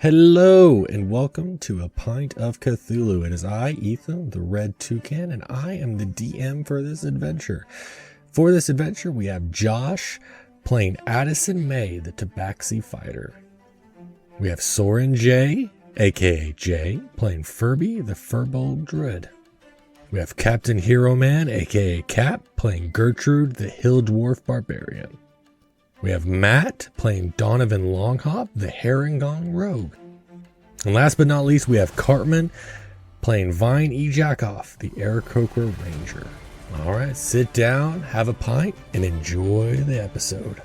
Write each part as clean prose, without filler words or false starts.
Hello and welcome to A Pint of Cthulhu. It is I, Ethan, the Red Toucan, and I am the DM for this adventure. For this adventure, we have Josh playing Addison May, the Tabaxi Fighter. We have Soren J, aka Jay, playing Furby, the Furbolg Druid. We have Captain Hero Man, aka Cap, playing Gertrude, the Hill Dwarf Barbarian. We have Matt playing Donovan Longhop, the Herringong Rogue. And last but not least, we have Cartman playing Vine E. Jackoff, the Aarakocra Ranger. All right, sit down, have a pint, and enjoy the episode.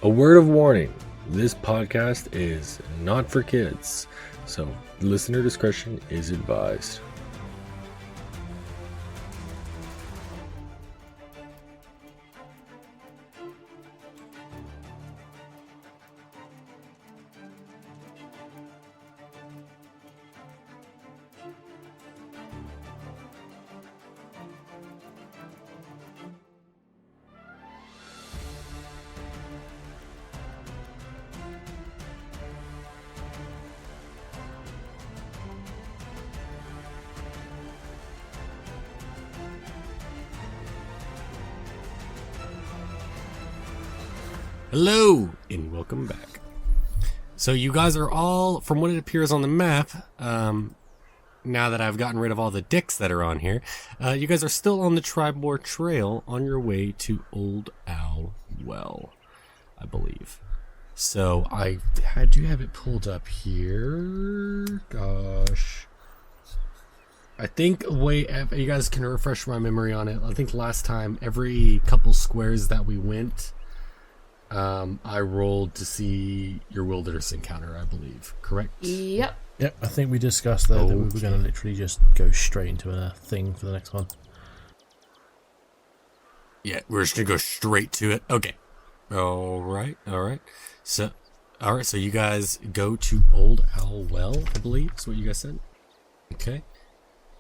A word of warning, this podcast is not for kids, so listener discretion is advised. Hello and welcome back. So you guys are all, from what it appears on the map, now that I've gotten rid of all the dicks that are on here, you guys are still on the Tribor Trail on your way to Old Owl Well, I believe. So I do have it pulled up here. Gosh. I think you guys can refresh my memory on it. I think last time, every couple squares that we went, I rolled to see your wilderness encounter, I believe. Correct? Yep. Yep, I think we discussed that we were going to literally just go straight into a thing for the next one. Yeah, we're just going to go straight to it. Okay. All right. So you guys go to Old Owl Well, I believe is what you guys said. Okay.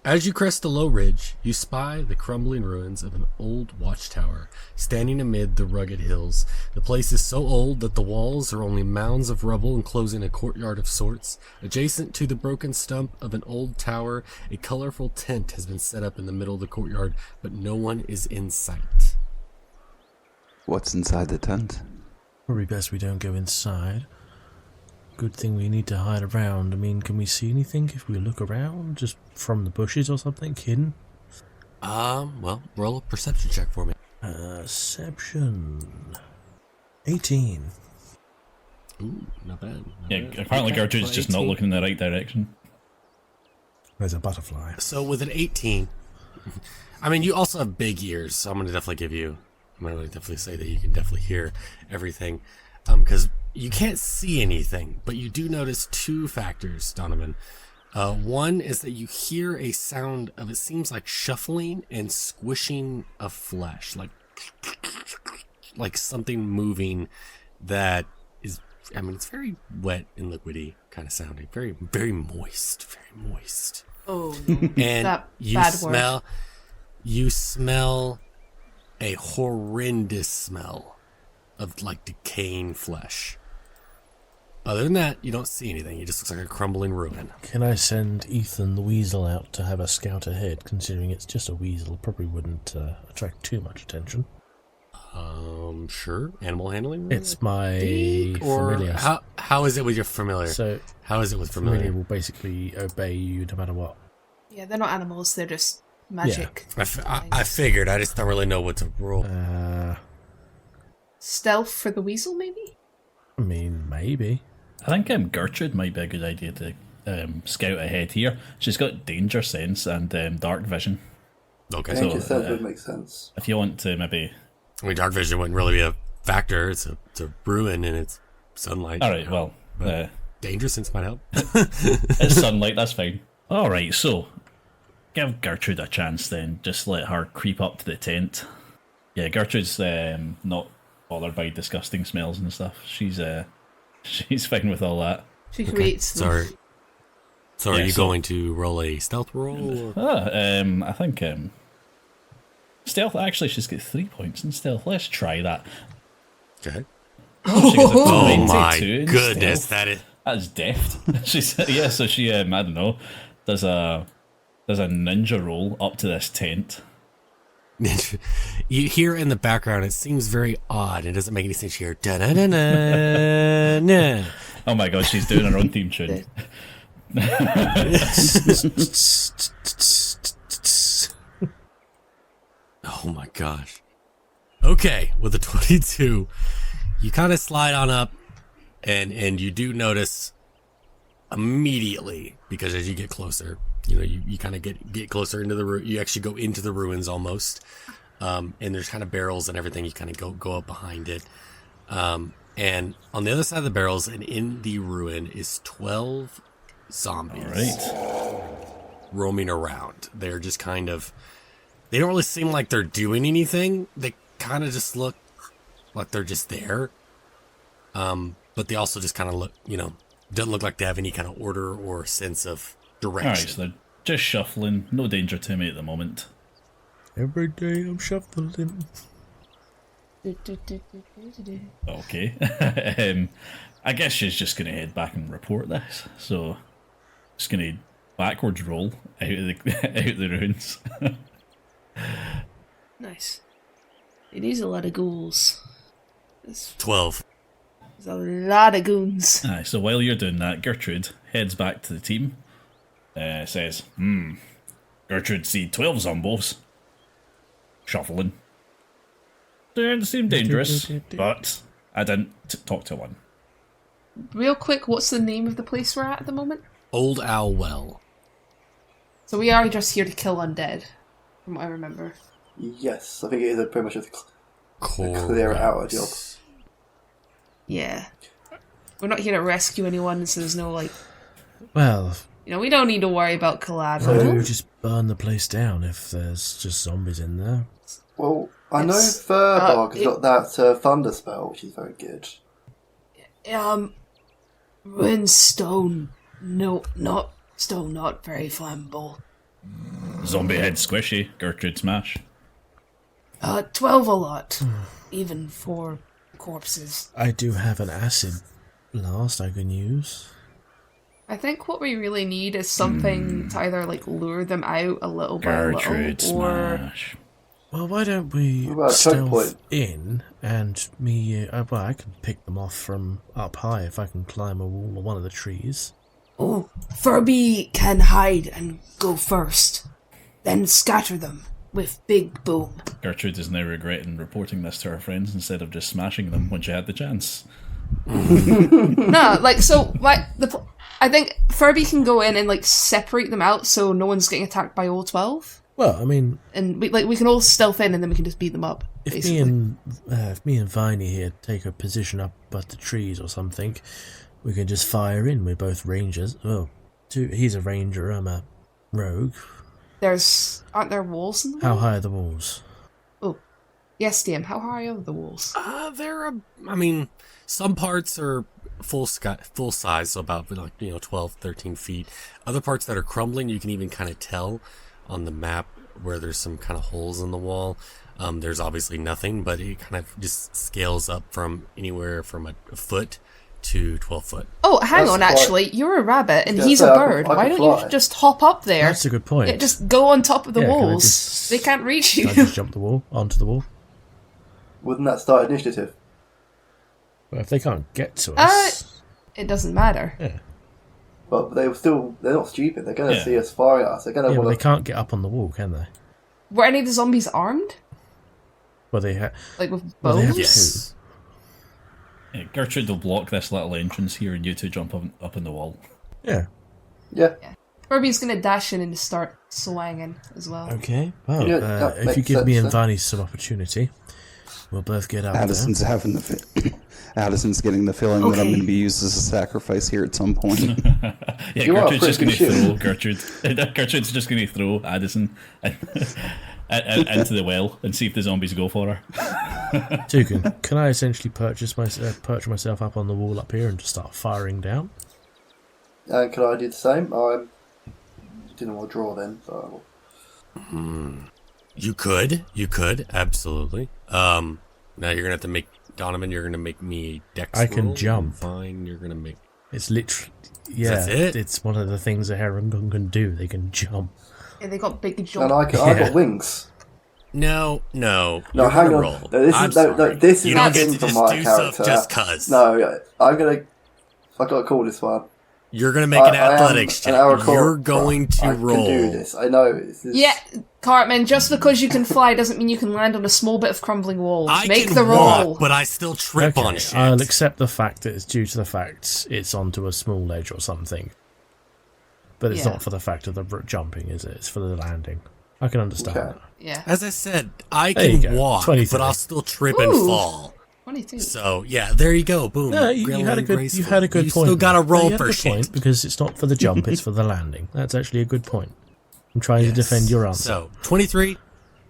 As you crest a low ridge, you spy the crumbling ruins of an old watchtower standing amid the rugged hills. The place is so old that the walls are only mounds of rubble enclosing a courtyard of sorts. Adjacent to the broken stump of an old tower, a colorful tent has been set up in the middle of the courtyard, but no one is in sight. What's inside the tent? Probably best we don't go inside. Good thing we need to hide around. I mean, can we see anything if we look around? Just from the bushes or something hidden? Well, roll a perception check for me. Perception. 18. Ooh, not bad. Apparently Gertrude's just not looking in the right direction. There's a butterfly. So with an 18, I mean, you also have big ears, so I'm going to definitely say that you can definitely hear everything. Because you can't see anything, but you do notice two factors, Donovan. One is that you hear a sound of, it seems like shuffling and squishing of flesh, like something moving that is, I mean, it's very wet and liquidy kind of sounding, very, very moist, very moist. Oh, no. And that you smell a horrendous smell of like decaying flesh. Other than that, you don't see anything. It just looks like a crumbling ruin. Can I send Ethan the weasel out to have a scout ahead, considering it's just a weasel? Probably wouldn't attract too much attention. Sure. Animal handling? It's my familiar. How is it with your familiar? So how is it with familiar? Will basically obey you no matter what. Yeah, they're not animals, they're just magic. Yeah. I figured. I just don't really know what to roll. Stealth for the weasel, maybe? I mean, maybe. I think Gertrude might be a good idea to scout ahead here. She's got danger sense and dark vision. Okay. Danger sense would make sense. If you want to maybe... I mean, dark vision wouldn't really be a factor. It's a ruin and it's sunlight. Alright, well... danger sense might help. It's sunlight, that's fine. Alright, so... Give Gertrude a chance then. Just let her creep up to the tent. Yeah, Gertrude's not bothered by disgusting smells and stuff. She's fine with all that. She creates them. So are you going to roll a stealth roll? I think stealth, actually she's got 3 points in stealth. Let's try that. Okay. Oh, my goodness, That's deft. She's yeah. So she I don't know, does a ninja roll up to this tent. You hear in the background, it seems very odd. It doesn't make any sense. You hear da-na-na-na-na. Oh my god, she's doing her own theme tune. Oh my gosh. Okay, with the 22, you kind of slide on up, and you do notice immediately, because as you get closer, you kind of get closer into you actually go into the ruins almost, and there's kind of barrels and everything. You kind of go up behind it, and on the other side of the barrels and in the ruin is 12 zombies. Right. Roaming around. They're just kind of, they don't really seem like they're doing anything. They kind of just look like they're just there. But they also just kind of look, doesn't look like they have any kind of order or sense of direction. Alright, so they're just shuffling. No danger to me at the moment. Every day I'm shuffling. Okay. I guess she's just going to head back and report this. So, just going to backwards roll out the ruins. Nice. It is a lot of ghouls. 12. There's a lot of goons. Aye, so while you're doing that, Gertrude heads back to the team. Says, Gertrude see 12 zombos. Shuffling. They didn't seem dangerous, but I didn't talk to one. Real quick, what's the name of the place we're at the moment? Old Owl Well. So we are just here to kill undead, from what I remember. Yes, I think it is pretty much a clear out a job. Yeah. We're not here to rescue anyone, so there's no, Well, we don't need to worry about collateral. we'll just burn the place down if there's just zombies in there. Well, I know Furbog's got that thunder spell, which is very good. When stone, no, not stone, not very flammable. Zombie head squishy, Gertrude smash. 12 a lot, even for corpses. I do have an acid blast I can use. I think what we really need is something to either lure them out a little by Gertrude little, or smash. Well, why don't we What about stealth checkpoint? in and me... well, I can pick them off from up high if I can climb a wall or one of the trees. oh, Furby can hide and go first, then scatter them with big boom. Gertrude is now regretting reporting this to her friends instead of just smashing them when she had the chance. No, I think Furby can go in and separate them out so no one's getting attacked by all 12. Well, I mean, And we can all stealth in and then we can just beat them up. if basically. me and Viney here take a position up at the trees or something, we can just fire in. We're both rangers. Oh, he's a ranger, I'm a rogue. Aren't there walls in the How wall? high are the walls? Oh, yes, DM. How high are the walls? Some parts are full size, so about 12, 13 feet. Other parts that are crumbling, you can even kind of tell on the map where there's some kind of holes in the wall. There's obviously nothing, but it kind of just scales up from anywhere from a foot to 12 foot. Oh, hang That's on, quite- actually. You're a rabbit and Yeah, he's so a I can- bird. I can Why don't fly. you just hop up there? That's a good point. Yeah, just go on top of the Yeah, can I walls. just- They can't reach Can you. I just jump the wall onto the wall? Wouldn't that start initiative? Well, if they can't get to us, It doesn't matter. yeah, But they're not stupid. They're going to Yeah. see us firing at us. They're going to but they want to... can't get up on the wall, can they? Were any of the zombies armed? Well, they have. With Well, they have bows? Yes. Yeah, Gertrude will block this little entrance here and you two jump up on the wall. Yeah. Yeah. Furby's gonna dash in and start swanging as well. Okay. Well, Yeah, that if you makes give me sense, and Vanny some opportunity, we'll both get up Addison's there. having Addison's getting the feeling that I'm Okay. going to be used as a sacrifice here at some point. Yeah, You are Gertrude's just pretty going to sure. throw Gertrude's just going to throw Addison into the well and see if the zombies go for her. Tukin, can I essentially perch myself up on the wall up here and just start firing down? And could I do the same? I didn't want to draw then, so... You could, absolutely. Now you're gonna have to make Donovan. You're gonna make me a dex I can roll. jump. Fine. You're gonna make. It's literally, yeah, That's it? it's one of the things a Heron can do. They can jump. Yeah, they got big jump. And I got wings. No. No, You're hang gonna on. roll. No, this I'm is no, sorry. this is You don't get acting to for just my do character. stuff just cause. No, I'm gonna. I gotta call this one. You're gonna make an I am athletics check. an Aracore. You're going to I roll. can do this. I know. This is... Yeah, Cartman, just because you can fly doesn't mean you can land on a small bit of crumbling wall. I Make can the roll. walk, but I still trip on shit. I'll accept the fact that it's due to the fact it's onto a small ledge or something. But it's Yeah. not for the fact of the jumping, is it? It's for the landing. I can understand Okay. that. Yeah. As I said, I There you can go. walk, 23. but I'll still trip and Ooh. fall. 22. So yeah, there you go. Boom. No, you had a good. You had a good You point. still got to there. roll You had a for good shit. point because it's not for the jump; it's for the landing. That's actually a good point. I'm trying to defend your answer. So 23,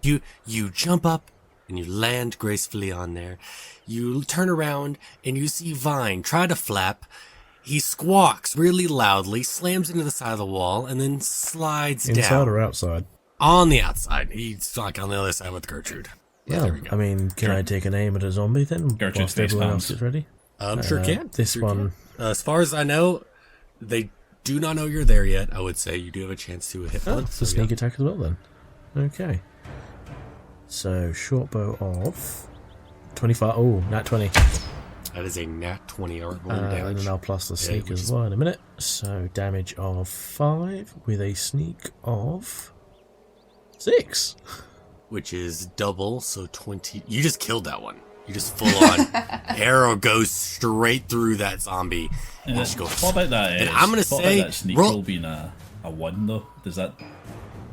you jump up and you land gracefully on there. You turn around and you see Vine try to flap. He squawks really loudly, slams into the side of the wall, and then slides Inside down or outside? on the outside. He's like on the other side with Gertrude. Yeah, there we go. I mean, can I take an aim at a zombie then? Gertrude's Whilst face everyone palms. else is ready. Sure can. This Sure one, can. As far as I know, they do not know you're there yet. I would say you do have a chance to hit one. it's a sneak attack as well then. Okay. So short bow of 25. Oh, nat 20. That is a nat 20 or more And damage. then I'll plus the sneak which as is- well in a minute. So damage of 5 with a sneak of 6. Which is double, so 20. You just killed that one. You just full on arrow goes straight through that zombie. And just goes. What about that? And I'm gonna what say, about that sneak roll- roll being a 1 though. Does that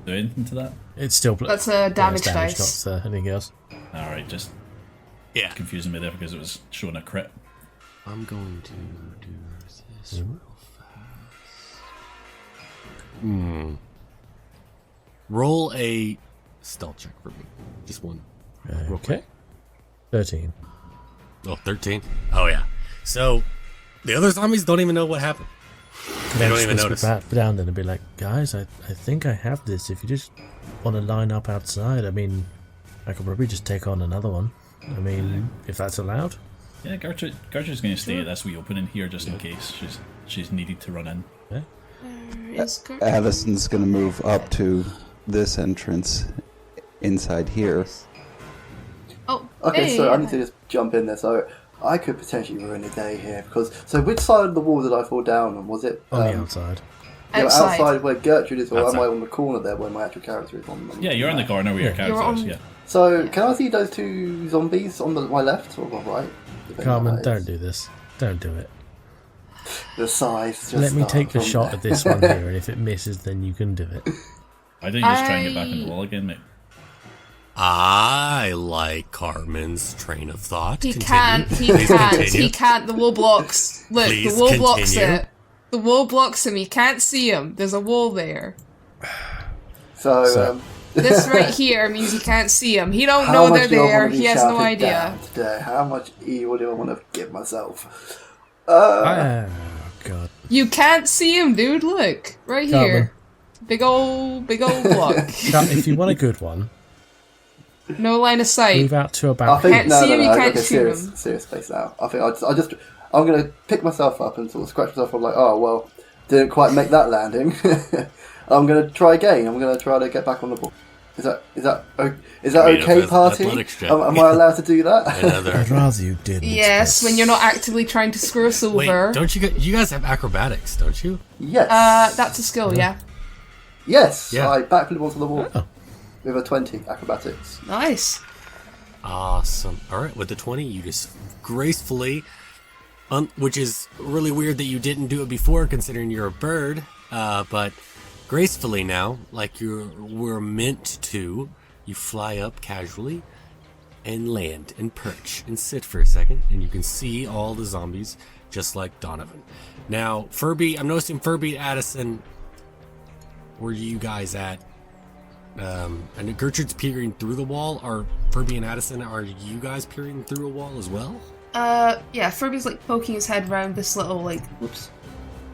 do anything to that? It's still That's a damage dice. not anything else. All right, just Yeah. confusing me there because it was showing a crit. I'm going to do this real fast. Roll a stealth check for me. Just one. Real Okay. quick. 13. Oh, 13. Oh, yeah. So, the other zombies don't even know what happened. They don't even notice. Back down then and be like, guys, I think I have this. If you just want to line up outside, I mean, I could probably just take on another one. I mean, if that's allowed. Yeah, Gertrude's going to stay at this wee opening here just in case she's needed to run in. Yeah. Is Gertrude- Addison's going to move up to this entrance inside here. Oh, Okay, hey, so I need to just jump in there. So I could potentially ruin a day here because. So which side of the wall did I fall down on? Was it On the outside. outside where Gertrude is, or am Outside. I on the corner there where my actual character is on? Yeah, you're in the corner where your character You're is, on- yeah. So can I see those two zombies on my left or my right? Depending on Carmen, how it don't is. do this. Don't do it. The size. Just Let me start take the from shot there. at this one here, and if it misses, then you can do it. Why don't you just try and get back on the wall again, mate? I like Carmen's train of thought. He Continue. can't. He Please can't. continue. He can't. The wall blocks. Look, Please the wall blocks continue. it. The wall blocks him. He can't see him. There's a wall there. So, This right here means he can't see him. He don't how know much they're do I there. want to be He has no shouted idea. down today? How much evil do I want to give myself? Oh, God. You can't see him, dude. Look right Carmen. here. Big old block. If you want a good one, No line of sight. move out to I about... think Can't no, see no, him, no. you Okay, can't shoot him. serious face now. I think I'm gonna pick myself up and sort of scratch myself. I'm like, oh well, didn't quite make that landing. I'm gonna try again. I'm gonna try to get back on the ball. Is that I mean, okay, it's party? athletics check. Am I allowed to do that? Another. I'd rather you didn't. Yes, when you're not actively trying to screw us Wait, over. don't you guys have acrobatics, don't you? Yes. That's a skill, yeah. Yes. Yeah. I backflip onto the wall Oh. with a 20 acrobatics. Nice. Awesome. All right, with the 20, you just gracefully, which is really weird that you didn't do it before, considering you're a bird. But gracefully now, like we're meant to, you fly up casually and land and perch and sit for a second, and you can see all the zombies just like Donovan. Now, Furby, I'm noticing Furby and Addison. Where are you guys at? And Gertrude's peering through the wall. Are Furby and Addison, are you guys peering through a wall as well? Yeah, Furby's like poking his head around this little, like,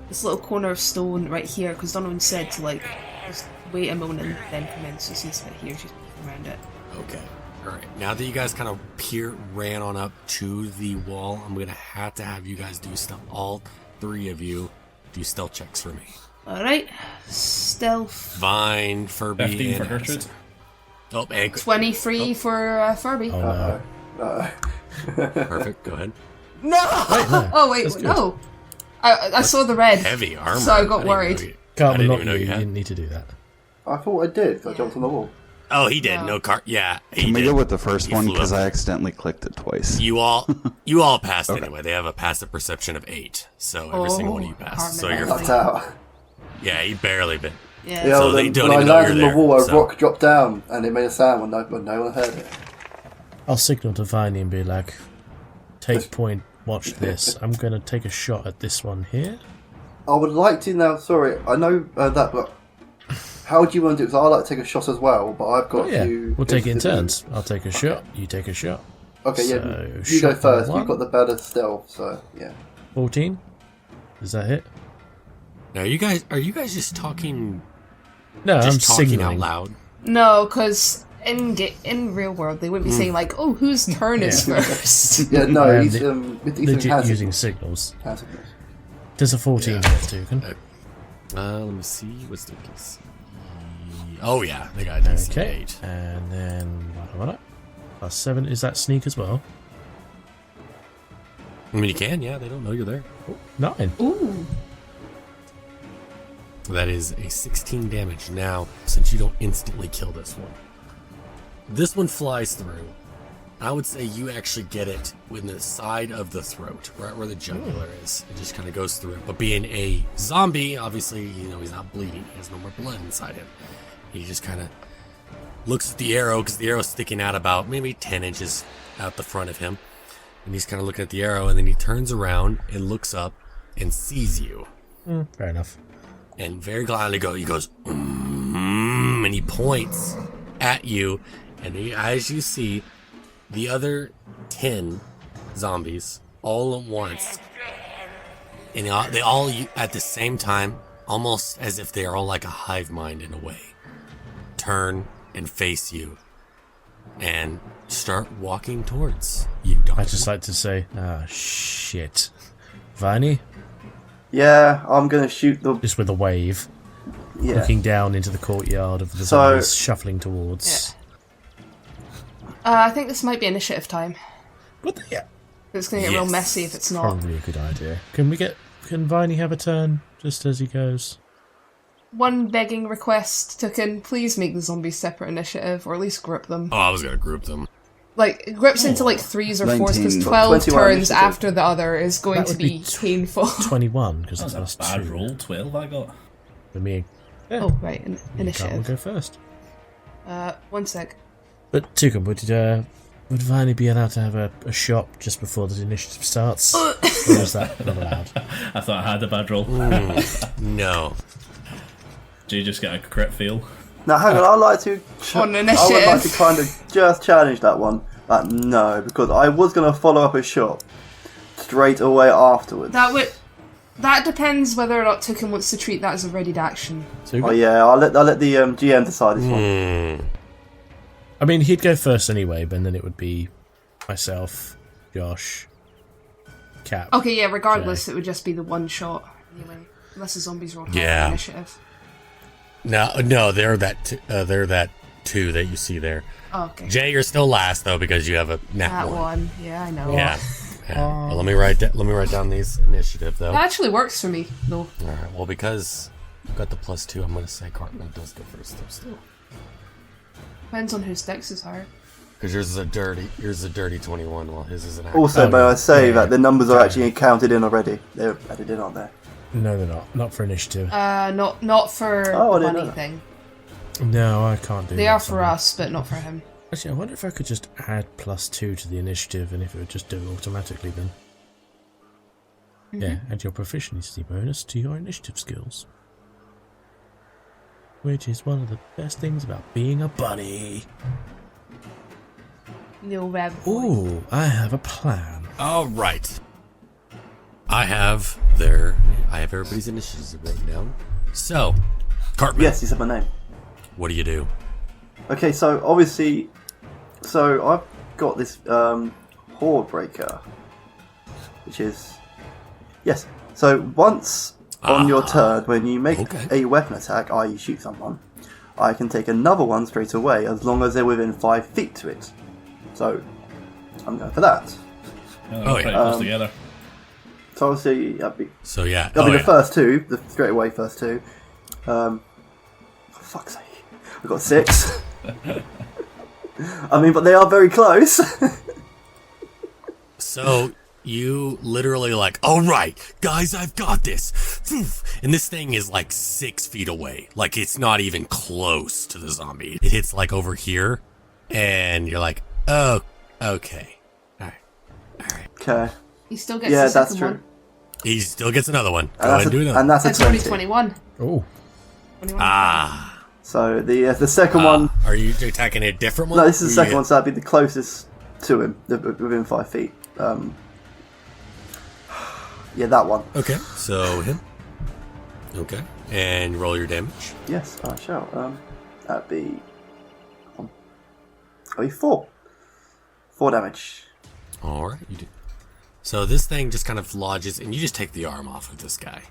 this little corner of stone right here, because Donovan said to, like, just wait a moment and then come in, so since right here, she's peeking around it. Okay. Alright. Now that you guys ran on up to the wall, I'm going to have you guys do stuff all 3 of you do stealth checks for me. Alright. Stealth. Vine, Furby, 15 and for Gertrude. Addison. Oh, and 23 for Furby. Oh no. perfect. Go ahead. No! Oh, wait, That's good. no. I saw the red. Heavy armor. So I got didn't worried. even know I Cartman, didn't not even know you. you You had. didn't need to do that. I thought I did, 'cause I jumped on the wall. Oh, he did. No. No cart. Yeah, he Can we did. go with the first He one flew because up. I accidentally clicked it twice? You all passed anyway. They have a passive perception of 8, so every single one of you passed. So Cartman, you're That's out. yeah, he barely bit. Yeah. Yeah, So well, they then, don't when I even know landed you're on the wall, there, a so- rock dropped down, and it made a sound when no one heard it. I'll signal to Viney and be like, take point, watch this. I'm going to take a shot at this one here. I would like to now. Sorry, I know that, but how do you want to do it? Because I like to take a shot as well, but I've got Oh, yeah, to. we'll take it in to do- turns. I'll take a shot, you take a shot. Okay, So, yeah, you go shot first. one. You've got the better stealth, so yeah. 14. Does that hit? Now, are you guys just talking? No, I'm Just talking signaling. out loud. No, because in real world, they wouldn't be saying, like, oh, whose turn is first? Yeah, no, Yeah, he's Legit hand using signals. signals. Hand signals. Does a 14 hit, Toucan? Let me see. What's the DC? Oh yeah, they got a DC Okay. 8. And then, plus 7. Is that sneak as well? I mean, you can. Yeah, they don't know you're there. 9. Ooh. That is a 16 damage. Now, since you don't instantly kill this one flies through. I would say you actually get it in the side of the throat, right where the jugular is. It just kind of goes through it. But being a zombie, obviously, he's not bleeding. He has no more blood inside him. He just kind of looks at the arrow, because the arrow's sticking out about maybe 10 inches out the front of him. And he's kind of looking at the arrow, and then he turns around and looks up and sees you. Fair enough. And very gladly he goes, and he points at you. And as you see, the other 10 zombies all at once, and they all at the same time, almost as if they are all like a hive mind in a way, turn and face you and start walking towards you, Dr. I'd just like to say, shit. Viney, Yeah, I'm gonna shoot the. just with a wave, Yeah. looking down into the courtyard of the So- zombies shuffling towards. I think this might be initiative time. What the? Yeah. It's going to get real Yes. messy if it's not. Probably a good idea. Can Viney have a turn just as he goes? One begging request, Toucan, please make the zombies separate initiative, or at least group them. Oh, I was going to group them. Like, it grips into like 3s or 4s, because 19. 12 21 turns initiative. after the other is going That to would be be painful. 21, because That it's was a plus bad 2. roll. 12 I got. For me, Oh, right, Cartman initiative. go first. 1 sec. But Toucan, would Viney be allowed to have a shot just before the initiative starts? Or is that not allowed? I thought I had a bad roll. No. Did you just get a crit fail? Now, hang on. I'd like to. On I would like to initiative. kind of just challenge that one. No, because I was gonna follow up a shot straight away afterwards. That depends whether or not Toucan wants to treat that as a readied action. Toucan? Oh yeah, I'll let the GM decide this one. I mean, he'd go first anyway, but then it would be myself, Josh, Cap. Okay, yeah, regardless, it would just be the one shot. Anyway, unless the zombies roll high Yeah. initiative. No, they're that 2 that you see there. Oh, okay. Jay, you're still last though because you have a nat That 1. one. Yeah, I know. Yeah. Well, let me write down these initiative though. That actually works for me, though. All right. Well, because I've got the +2, I'm going to say Cartman does go first though still. Depends on whose dex is higher. Because yours is a dirty 21, while his is an actual. Also, may I say yeah. that the numbers are actually counted in already. They're added in, aren't they? No, they're not. Not for initiative. Not for Oh, I the didn't know money that. thing. No, I can't do They that. are for us, but not for him. Actually, I wonder if I could just add +2 to the initiative, and if it would just do it automatically then. Yeah, add your proficiency bonus to your initiative skills. Which is one of the best things about being a bunny. No red. Ooh, I have a plan. All right. I have everybody's initiatives written down. So, Cartman, Yes, you said my name. what do you do? Okay, so obviously, I've got this Horde Breaker, which is So once on your turn, when you make okay. a weapon attack, i.e. shoot someone, I can take another one straight away as long as they're within 5 feet to it. So I'm going for that. Oh, yeah. Close together. So obviously that'd be the first two, the straight away first two. For fuck's sake, we got 6. I mean, but they are very close. So you literally like, all right, guys, I've got this. And this thing is like 6 feet away. Like it's not even close to the zombie. It hits like over here, and you're like, oh, okay, all right. Okay. He still gets the second one. He still gets another one. Go ahead and do another. And that's a That's 20. only 21. Oh. 21. So the second one. Are you attacking a different one? No, this is the second one, so that'd be the closest to him, within 5 feet. Yeah, that one. Okay, so him. Okay, and roll your damage. Yes, I shall. That'd be. That'd be 4. 4 damage. All right, you do. So this thing just kind of lodges, and you just take the arm off of this guy.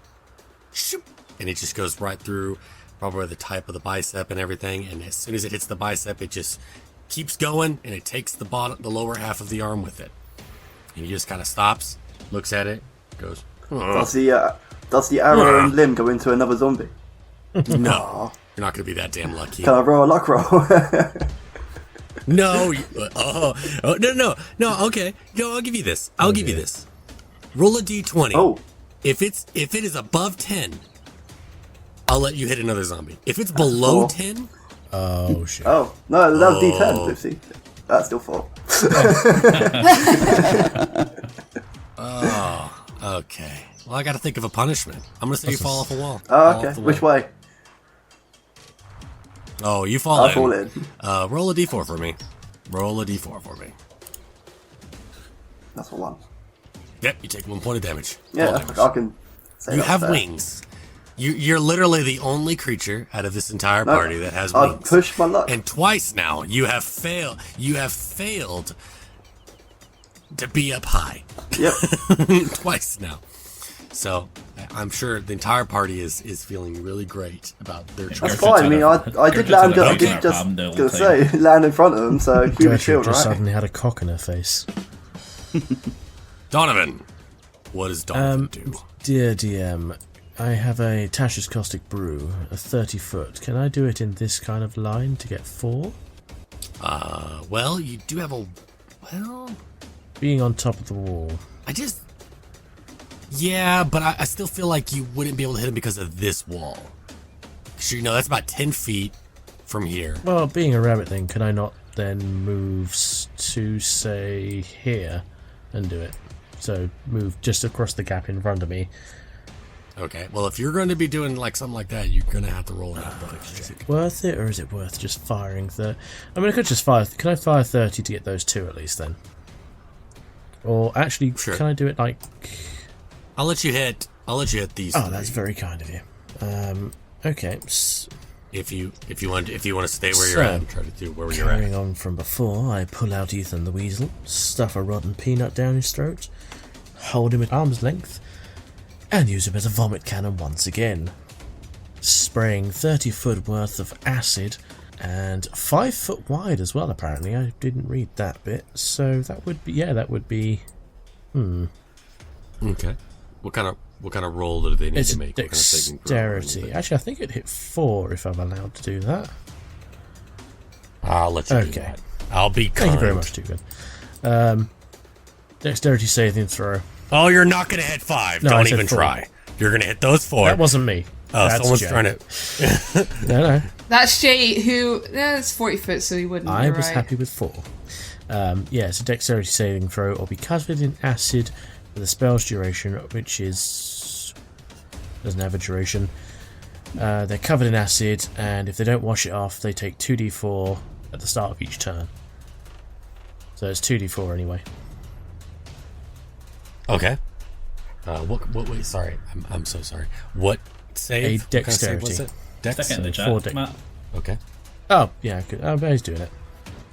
Shoop, and it just goes right through, probably the type of the bicep and everything. And as soon as it hits the bicep, it just keeps going, and it takes the lower half of the arm with it. And he just kind of stops, looks at it, goes. Does the arrow and limb go into another zombie? No, you're not going to be that damn lucky. Can I roll a luck roll? No, no, okay. No, I'll give you this. I'll give you this. Roll a d20. Oh. If it is above 10, I'll let you hit another zombie. If it's below 10, Oh, shit. Oh, no, that was D10, Lucy. That's still 4. Oh, okay. Well, I got to think of a punishment. I'm going to say you fall off a wall. Oh, okay. Which way? Oh, you fall in. I fall in. Roll a d4 for me. Roll a d4 for me. That's a 1. Yep, you take 1 point of damage. Yeah, Damage. I can say You that's have fair. wings. You're literally the only creature out of this entire No, party that has I've wings. pushed my luck. And twice now you have failed. You have failed to be up high. Yep. Twice now. So I'm sure the entire party is feeling really great about their That's choice. fine. I mean, I did land. I did just gonna say land in front of them, so keep it Gertrude chill, just right? suddenly had a cock in her face. Donovan, what does Donovan do? Dear DM, I have a Tasha's Caustic Brew, a 30-foot. Can I do it in this kind of line to get 4? Well, you do have a. Well, Being on top of the wall. Yeah, but I still feel like you wouldn't be able to hit him because of this wall. So, that's about 10 feet from here. Well, being a rabbit then, can I not then move to, say, here and do it? So move just across the gap in front of me. Okay, well, if you're going to be doing like something like that, you're going to have to roll an athletics check. Worth it, or is it worth just firing I mean, I could just fire. Can I fire 30 to get those 2 at least then? Or actually, Sure. Can I do it like? I'll let you hit these. Oh, 3. that's very kind of you. Okay. If you want to stay where you're at and try to do where you're at. Carrying on from before, I pull out Ethan the Weasel, stuff a rotten peanut down his throat, hold him at arm's length, and use him as a vomit cannon once again. Spraying 30-foot worth of acid, and 5 foot wide as well, apparently. I didn't read that bit, so that would be... Okay. What kind of roll do they need It's to make? What kind of saving throw or dexterity. anything? Actually, I think it hit 4 if I'm allowed to do that. I'll let you do Okay. that. I'll be kind. Thank you very much, too good. Dexterity saving throw. Oh, you're not going to hit 5. No, I Don't said even 4. try. You're going to hit those 4. That wasn't me. Oh, That's someone's Jay. trying to. No. That's Jay, who it's 40 foot, so he wouldn't. I you're was right. happy with 4. It's a dexterity saving throw or be covered in acid for the spell's duration, which doesn't have a duration. They're covered in acid, and if they don't wash it off, they take 2d4 at the start of each turn. So it's 2d4 anyway. Okay. Wait, sorry. I'm so sorry. What save? A What kind of save dexterity. was it? Dex? Stick it in the So 4 chat, Matt. Okay. Oh, yeah, good. Oh, but he's doing it.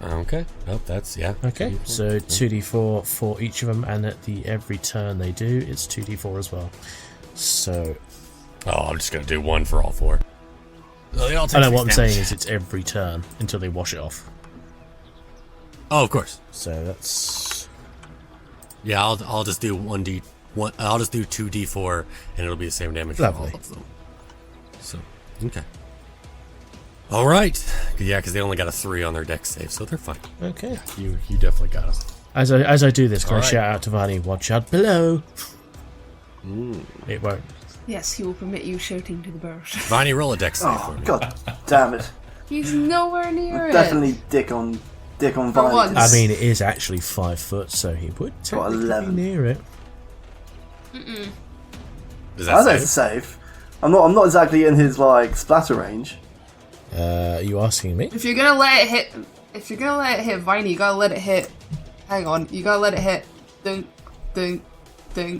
Okay. Oh, that's, yeah. Okay, so 2d4 for each of them, and at every turn they do, it's 2d4 as well. So. Oh, I'm just gonna do one for all 4. They all take I know 6 what I'm damage. saying is it's every turn until they wash it off. Oh, of course. So that's. Yeah, I'll just do 1d1. I'll just do 2d4, and it'll be the same damage for all Lovely. of them. So, okay. All right. Yeah, because they only got a 3 on their dex save, so they're fine. Okay. You definitely got them. As I do this, can I Alright. shout out to Vani, watch out below? It won't. Yes, he will permit you shouting to the bird. Viney, roll a dex save for Oh me. god damn it! He's nowhere near it. Definitely dick on For Vine. once. I mean, it is actually 5 foot, so he would technically be 11. near it. Does I that know it's a save? save. I'm not exactly in his like splatter range. Are you asking me? If you're gonna let it hit Viney, you gotta let it hit. Hang on, you gotta let it hit. Dunk, dunk, dunk.